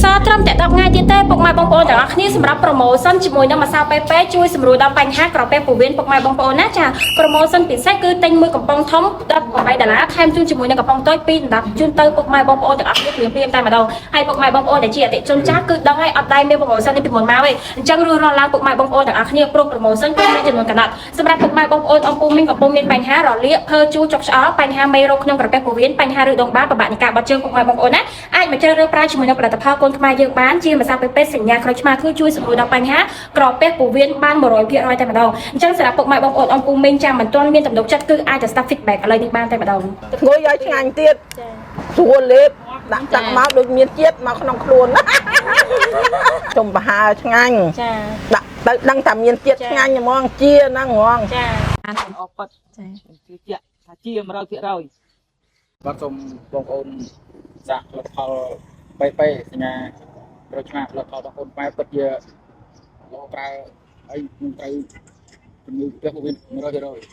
សត្រឹមតែ10ថ្ងៃទៀតទេពុកម៉ែបងប្អូនទាំងអស់គ្នាសម្រាប់ប្រូម៉ូសិនជាមួយនឹងម្សៅប៉េប៉េជួយសម្រួលដល់បញ្ហាក្រពះពោះវៀនពុកម៉ែបងប្អូនណាចាប្រូម៉ូសិនពិសេសគឺទិញមួយកំប៉ុងធំ$18ថែមជូនជាមួយនឹងកំប៉ុងតូច2ដណ្ដប់ជូនទៅពុកម៉ែបងប្អូនទាំងអស់គ្នាព្រាមតែម្ដងហើយពុកម៉ែបងប្អូនដែលជាអតិថិជនចាស់គឺដឹងហើយអត់ដែរមានប្រូម៉ូសិននេះពីមុនមកទេអញ្ចឹងរួចរាល់ឡើងពុកម៉ែបងប្អូនទាំងអស់គ្នាព្រោះប្រូម៉ូសិនគឺមានចំនួនកណ្ដាប់សម្រាប់ពុកម៉ែបងប្អូនអំពុំកំពុងមានបញ្ហារលាកភើជូរចុកឆ្អល់បញ្ហាមេរោគក្នុងក្រពះពោះវៀនបញ្ហាឬដងបាតពិបាកនៃការបត់ជើងពុកម៉ែបងប្អូនណាអាចមកជ្រើសរើសប្រើជាមួយនឹងផលិតផលកូនខ្មែរយើងបានជាម្សៅពេទ្យសញ្ញាក្រូចឆ្មាគឺជួយសម្រួលដល់បញ្ហាក្រពះពោះវៀនបាន100%តែម្ដងអញ្ចឹងសម្រាប់ពុកម៉ែបងប្អូនអំពុំមានចាំមិនទាន់មានទំនុកចិត្តគឺអាចទៅស្ដាប់ feedback ឥឡូវនេះបានតែម្ដងងុយឲ្យឆ្ងាញ់ទៀតស្រួលលេបដាក់ទឹកមកដូចមានជាតិមកក្នុងខ្លួនចំបហើឆ្ងាញ់ចាដាក់ទៅដឹងតែមានជាតិឆ្ងាញ់ហ្មងជាហ្នឹងហ្មងចាអានអបប៉ាត់ចាគឺជាក់ថាជា100%បាទសូមបងប្អូនសាកផលិតផលបែបសញ្ញាក្រូចឆ្មាផលិតផលបងប្អូនបែបពិតជាលោកប្រើអីនឹងត្រូវជំងឺផ្ទះពោះវៀន100%។